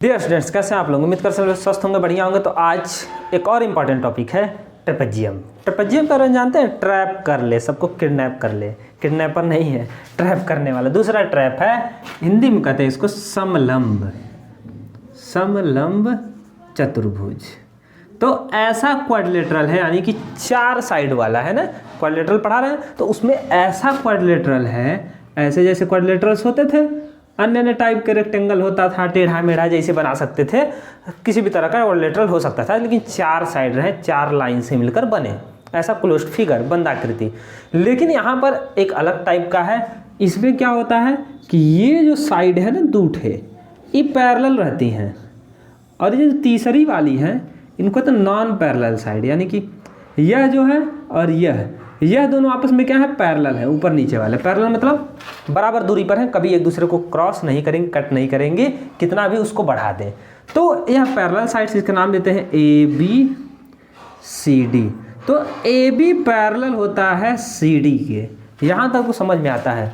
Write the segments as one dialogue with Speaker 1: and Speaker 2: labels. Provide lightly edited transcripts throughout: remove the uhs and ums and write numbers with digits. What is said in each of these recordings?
Speaker 1: Dear students, कैसे हैं आप लोग? उम्मीद कर सकते स्वस्थ होंगे, बढ़िया होंगे। तो आज एक और इम्पॉर्टेंट टॉपिक है ट्रेपेजियम। ट्रेपेजियम का रन जानते हैं? ट्रैप कर ले, सबको किडनैप कर ले। किडनैपर नहीं है, ट्रैप करने वाला। दूसरा ट्रैप है, हिंदी में कहते हैं इसको समलंब। समलंब चतुर्भुज। तो ऐसा क्वाड्रिलेटरल है, यानी कि चार साइड वाला है ना। क्वाड्रिलेटरल पढ़ा रहे हैं तो उसमें ऐसा क्वाड्रिलेटरल है, ऐसे जैसे क्वाड्रिलेटरल्स होते थे, अन्य अन्य टाइप के रेक्टेंगल होता था, टेढ़ा मेढ़ा जैसे बना सकते थे, किसी भी तरह का क्वाड्रिलेटरल हो सकता था, लेकिन चार साइड रहे, चार लाइन से मिलकर बने, ऐसा क्लोज्ड फिगर, बंदाकृति। लेकिन यहाँ पर एक अलग टाइप का है। इसमें क्या होता है कि ये जो साइड है ना, दो ठे, ये पैरेलल रहती हैं, और ये जो तीसरी वाली है इनको तो नॉन पैरेलल साइड, यानी कि यह जो है और यह दोनों आपस में क्या है? पैरेलल है, ऊपर नीचे वाले। पैरेलल मतलब बराबर दूरी पर है, कभी एक दूसरे को क्रॉस नहीं करेंगे, कट नहीं करेंगे, कितना भी उसको बढ़ा दें। तो यह पैरेलल साइड्स, इसका नाम देते हैं ए बी सी डी। तो ए बी पैरेलल होता है सी डी के, यहाँ तक वो समझ में आता है।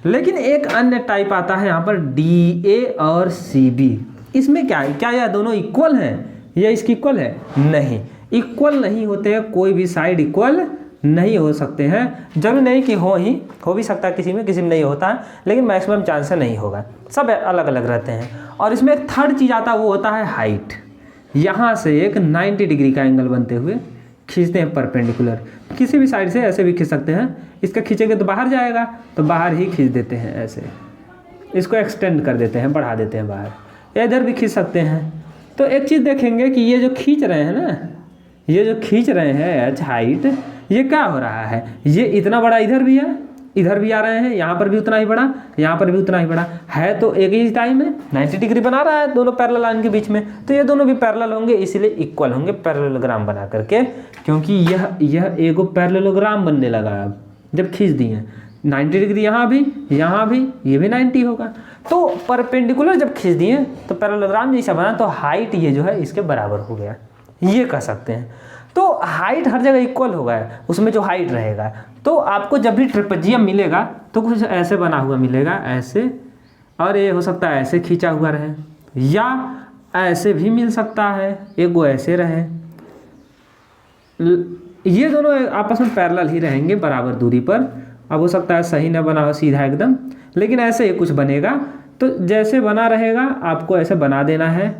Speaker 1: लेकिन एक अन्य टाइप आता है यहाँ पर डी ए और सी बी। इसमें क्या है? क्या यह दोनों इक्वल हैं? यह इसकी इक्वल है? नहीं, इक्वल नहीं होते हैं। कोई भी साइड इक्वल नहीं हो सकते हैं। जरूरी नहीं कि हो भी सकता है, किसी में नहीं होता है, लेकिन मैक्सिमम चांस से नहीं होगा। सब अलग अलग रहते हैं। और इसमें एक थर्ड चीज़ आता है, वो होता है हाइट। यहाँ से एक 90 डिग्री का एंगल बनते हुए खींचते हैं परपेंडिकुलर। किसी भी साइड से ऐसे भी खींच सकते हैं। इसका खींचेंगे तो बाहर जाएगा, तो बाहर ही खींच देते हैं ऐसे। इसको एक्सटेंड कर देते हैं, बढ़ा देते हैं बाहर। इधर भी खींच सकते हैं। तो एक चीज़ देखेंगे कि ये जो खींच रहे हैं ना, ये जो खींच रहे हैं एच हाइट, ये क्या हो रहा है? ये इतना बड़ा इधर भी है, इधर भी आ रहे हैं, यहाँ पर भी उतना ही बड़ा, यहाँ पर भी उतना ही बड़ा है। तो एक ही टाइम में 90 डिग्री बना रहा है दोनों पैरेलल लाइन के बीच में। तो ये दोनों भी पैरेलल होंगे, इसीलिए इक्वल होंगे पैरेललोग्राम बना करके। क्योंकि यह एगो पैरेललोग्राम बनने लगा अब, जब खींच दिए 90 डिग्री, यहाँ भी ये भी 90 होगा। तो परपेंडिकुलर जब खींच दिए तो पैरेललोग्राम जैसा बना, तो हाइट ये जो है इसके बराबर हो गया, ये कह सकते हैं। तो हाइट हर जगह इक्वल होगा, उसमें जो हाइट रहेगा। तो आपको जब भी ट्रेपेजियम मिलेगा तो कुछ ऐसे बना हुआ मिलेगा, ऐसे, और ये हो सकता है ऐसे खींचा हुआ रहे, या ऐसे भी मिल सकता है, एक वो ऐसे रहे। ये दोनों आपस में पैरेलल ही रहेंगे बराबर दूरी पर। अब हो सकता है सही ना बना हो सीधा एकदम, लेकिन ऐसे ही कुछ बनेगा। तो जैसे बना रहेगा आपको ऐसे बना देना है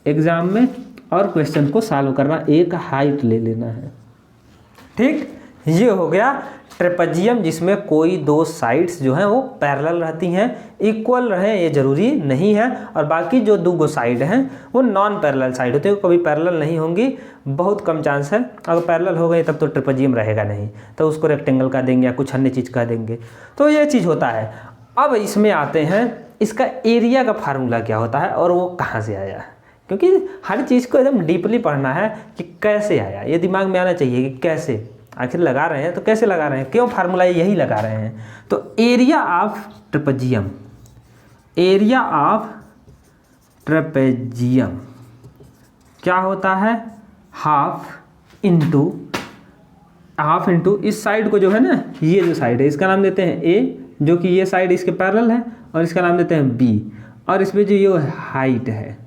Speaker 1: एग्जाम में, और क्वेश्चन को सॉल्व करना, एक हाइट ले लेना है। ठीक, ये हो गया ट्रेपेजियम, जिसमें कोई दो साइड्स जो हैं वो पैरेलल रहती हैं। इक्वल रहें ये जरूरी नहीं है, और बाकी जो दो साइड हैं वो नॉन पैरेलल साइड होते हैं, कभी पैरेलल नहीं होंगी, बहुत कम चांस है। अगर पैरेलल हो गई तब तो ट्रेपेजियम रहेगा नहीं, तो उसको रेक्टेंगल का देंगे या कुछ अन्य चीज़ का देंगे। तो ये चीज़ होता है। अब इसमें आते हैं, इसका एरिया का फार्मूला क्या होता है और वो कहाँ से आया है, क्योंकि हर चीज़ को एकदम डीपली पढ़ना है कि कैसे आया, ये दिमाग में आना चाहिए कि कैसे आखिर लगा रहे हैं, तो कैसे लगा रहे हैं, क्यों फार्मूला यही लगा रहे हैं। तो area of trapezium, area of trapezium क्या होता है? हाफ इंटू इस साइड को जो है ना, ये जो साइड है इसका नाम देते हैं ए, जो कि ये साइड इसके पैरेलल है, और इसका नाम देते हैं बी। और इसमें जो ये हाइट है,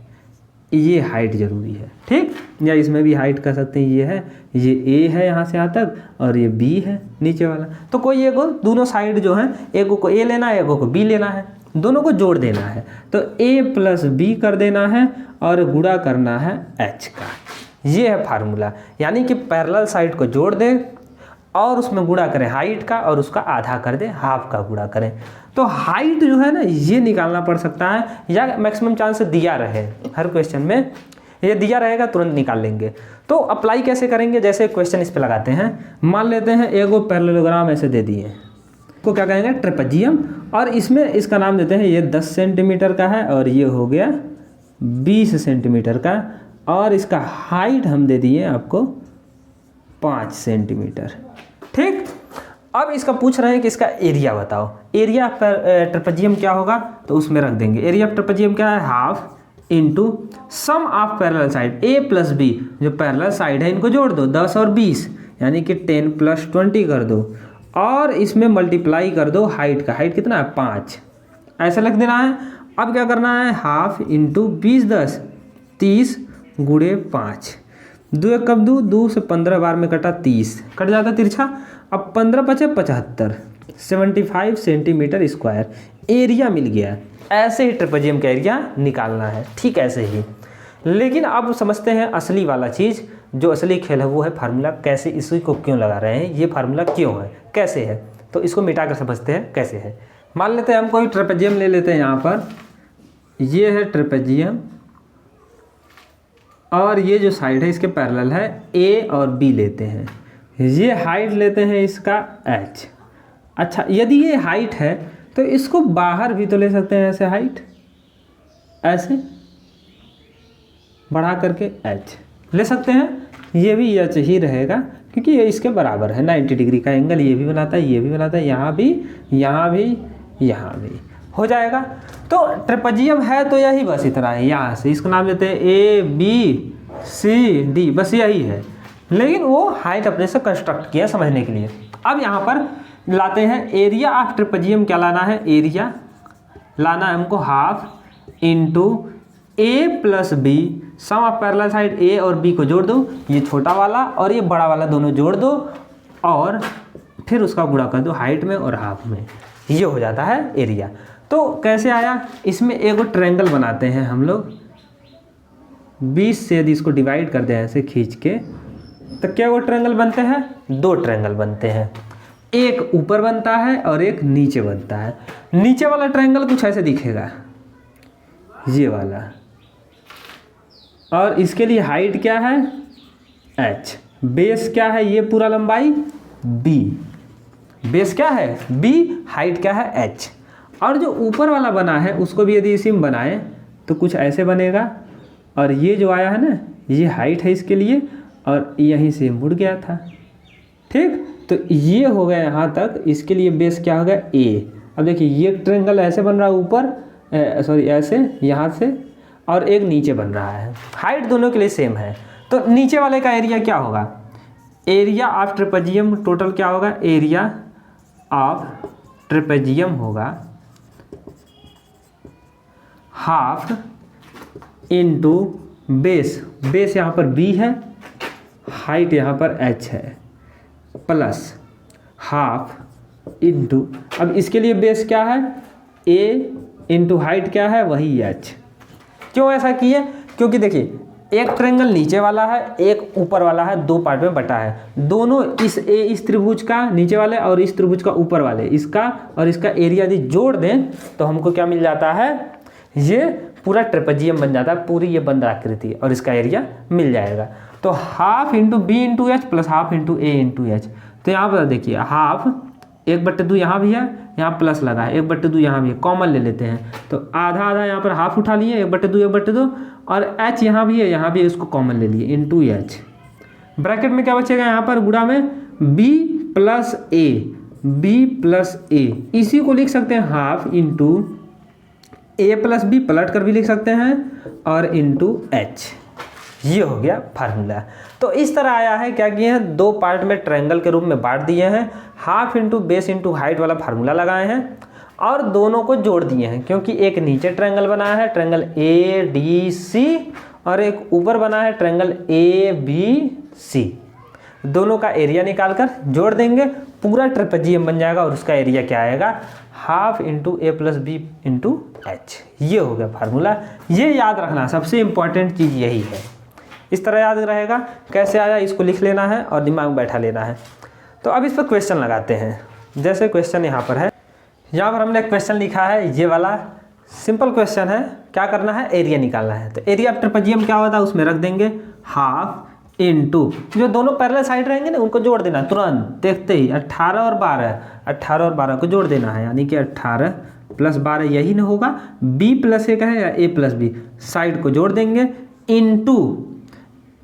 Speaker 1: ये हाइट जरूरी है। ठीक, या इसमें भी हाइट कर सकते हैं। ये है, ये ए है यहाँ से यहाँ तक, और ये बी है नीचे वाला। तो कोई एगो दोनों साइड जो है, एगो को ए लेना है, एगो को बी लेना है, दोनों को जोड़ देना है। तो ए प्लस बी कर देना है और गुणा करना है एच का। ये है फार्मूला, यानी कि पैरेलल साइड को जोड़ दें और उसमें गुणा करें हाइट का, और उसका आधा कर दें, हाफ का गुणा करें। तो हाइट जो है ना, ये निकालना पड़ सकता है, या मैक्सिमम चांस दिया रहे हर क्वेश्चन में, ये दिया रहेगा तुरंत निकाल लेंगे। तो अप्लाई कैसे करेंगे? जैसे क्वेश्चन इस पे लगाते हैं, मान लेते हैं एगो पैरेललोग्राम ऐसे दे दिए, को क्या कहेंगे? ट्रेपेजियम। और इसमें इसका नाम देते हैं, ये 10 सेंटीमीटर का है और ये हो गया 20 सेंटीमीटर का, और इसका हाइट हम दे दिए आपको 5 सेंटीमीटर। ठीक, अब इसका पूछ रहे हैं कि इसका एरिया बताओ। एरिया पर ट्रेपेजियम क्या होगा, तो उसमें रख देंगे एरिया ऑफ ट्रेपेजियम क्या है? Half into sum of parallel side, A plus B, जो पैरेलल साइड है इनको जोड़ दो, 10 और 20 यानी कि 10 + 20 कर दो, और इसमें मल्टीप्लाई कर दो हाइट का। हाइट कितना है? 5, ऐसा लिख देना है। अब क्या करना है, हाफ इंटू 20 10 30 गुणे 5, 2 एक कब 2 से 15 बार में कटा 30, कट जाता तिरछा। अब 15 पचे 75, 75 सेंटीमीटर स्क्वायर एरिया मिल गया। ऐसे ही ट्रेपेजियम का एरिया निकालना है, ठीक ऐसे ही। लेकिन अब समझते हैं असली वाला चीज़, जो असली खेल है वो है फार्मूला। कैसे, इसी को क्यों लगा रहे हैं, ये फार्मूला क्यों है, कैसे है, तो इसको मिटा कर समझते हैं कैसे है। मान लेते हैं हम कोई ट्रेपेजियम ले लेते हैं, यहाँ पर ये है ट्रेपेजियम और ये जो साइड है इसके पैरेलल है, ए और बी लेते हैं। ये हाइट लेते हैं इसका h। अच्छा, यदि ये हाइट है तो इसको बाहर भी तो ले सकते हैं, ऐसे हाइट ऐसे बढ़ा करके h ले सकते हैं। ये भी h ही रहेगा क्योंकि ये इसके बराबर है, 90 डिग्री का एंगल ये भी बनाता है, ये भी बनाता है, यहाँ भी, यहाँ भी, यहाँ भी हो जाएगा। तो ट्रेपेजियम है तो यही बस इतना है, यहाँ से इसको नाम देते हैं ABCD, बस यही है। लेकिन वो हाइट अपने से कंस्ट्रक्ट किया समझने के लिए। अब यहाँ पर लाते हैं एरिया ऑफ ट्रेपेजियम। क्या लाना है, एरिया लाना है हमको half into A plus B, sum of parallel side A और B को जोड़ दो, ये छोटा वाला और ये बड़ा वाला दोनों जोड़ दो और फिर उसका गुणा कर दो हाइट में और हाफ में, ये हो जाता है एरिया। तो कैसे आया, इसमें एक ट्रायंगल बनाते हैं हम लोग, 20 से यदि इसको डिवाइड कर दें ऐसे खींच के, तो क्या वो ट्रायंगल बनते हैं, 2 ट्रायंगल बनते हैं, एक ऊपर बनता है और एक नीचे बनता है। नीचे वाला ट्रायंगल कुछ ऐसे दिखेगा, ये वाला, और इसके लिए हाइट क्या है h, बेस क्या है, ये पूरा लंबाई b, बेस क्या है b, हाइट क्या है h। और जो ऊपर वाला बना है उसको भी यदि इसी में बनाएं तो कुछ ऐसे बनेगा, और ये जो आया है ना, ये हाइट है इसके लिए और यहीं से मुड़ गया था, ठीक। तो ये हो गया यहाँ तक, इसके लिए बेस क्या हो गया a। अब देखिए ये ट्रायंगल ऐसे बन रहा है ऊपर, सॉरी ऐसे यहाँ से, और एक नीचे बन रहा है, हाइट दोनों के लिए सेम है। तो नीचे वाले का एरिया क्या होगा, एरिया ऑफ ट्रेपेजियम टोटल क्या होगा, एरिया ऑफ ट्रेपेजियम होगा हाफ इंटू बेस, बेस यहाँ पर b है, हाइट यहाँ पर h है, प्लस हाफ इंटू, अब इसके लिए बेस क्या है a इंटू हाइट क्या है वही h। क्यों ऐसा किए, क्योंकि देखिए एक ट्रायंगल नीचे वाला है, एक ऊपर वाला है, 2 पार्ट में बटा है। दोनों इस त्रिभुज का नीचे वाले और इस त्रिभुज का ऊपर वाले, इसका और इसका एरिया यदि जोड़ दें तो हमको क्या मिल जाता है, ये पूरा ट्रेपेजियम बन जाता है, पूरी ये बंद आकृति, और इसका एरिया मिल जाएगा। तो half into B into H plus half into A into H. तो यहाँ पर देखिए हाफ 1/2 यहाँ भी है, यहाँ प्लस लगा है, 1/2 यहाँ भी है, कॉमन ले लेते हैं तो आधा आधा यहाँ पर हाफ उठा लिए, 1/2 1/2, और h यहाँ भी है, इसको कॉमन ले लिए इंटू एच। ब्रैकेट में क्या बचेगा यहाँ पर गुणा में b प्लस ए, इसी को लिख सकते हैं half into a plus B, पलट कर भी लिख सकते हैं, और इंटू एच। ये हो गया फार्मूला। तो इस तरह आया है, क्या किए हैं, 2 पार्ट में ट्रायंगल के रूप में बांट दिए हैं, half into base into height वाला फार्मूला लगाए हैं और दोनों को जोड़ दिए हैं, क्योंकि एक नीचे ट्रायंगल बनाया है ट्रायंगल ADC और एक ऊपर बना है ट्रायंगल ABC। दोनों का एरिया निकाल कर जोड़ देंगे, पूरा ट्रेपेजियम बन जाएगा और उसका एरिया क्या आएगा, half into a plus B into H. ये हो गया फार्मूला। ये याद रखना, सबसे इम्पॉर्टेंट चीज़ यही है। इस तरह याद रहेगा, कैसे आया इसको लिख लेना है और दिमाग में बैठा लेना है। तो अब इस पर क्वेश्चन लगाते हैं। जैसे क्वेश्चन यहाँ पर है, यहाँ पर हमने एक क्वेश्चन लिखा है, ये वाला सिंपल क्वेश्चन है। क्या करना है, एरिया निकालना है। तो एरिया ऑफ ट्रेपेजियम क्या होता है, उसमें रख देंगे हाफ इंटू, जो दोनों पैरेलल साइड रहेंगे ना उनको जोड़ देना तुरंत देखते ही, 18 और 12 को जोड़ देना है, यानी कि 18 प्लस 12 यही ना होगा, b प्लस a का है या a प्लस बी, साइड को जोड़ देंगे इंटू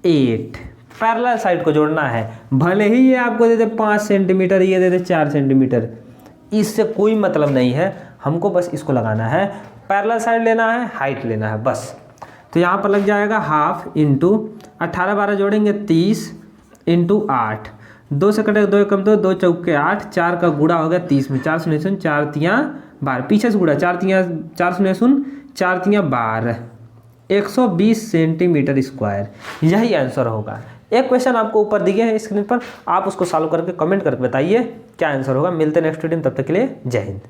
Speaker 1: 8, पैरेलल साइड को जोड़ना है। भले ही ये आपको दे दे 5 सेंटीमीटर, ये दे दे 4 सेंटीमीटर, इससे कोई मतलब नहीं है, हमको बस इसको लगाना है, पैरेलल साइड लेना है, हाइट लेना है बस। तो यहाँ पर लग जाएगा हाफ इंटू 18 12 जोड़ेंगे 30 इंटू 8, 2 से कटेगा 2 कम 2, 2 चौके 8, 4 का गुणा हो गया 30 में, 4 सुनिश्चित 4 तियाँ 12 पीछे से गुड़ा, 4 शून्य शून्य, 4 तियाँ 12, 120 सेंटीमीटर स्क्वायर, यही आंसर होगा। एक क्वेश्चन आपको ऊपर दिए हैं स्क्रीन पर, आप उसको सॉल्व करके कमेंट करके बताइए क्या आंसर होगा। मिलते हैं नेक्स्ट वीडियो में, तब तक के लिए जय हिंद।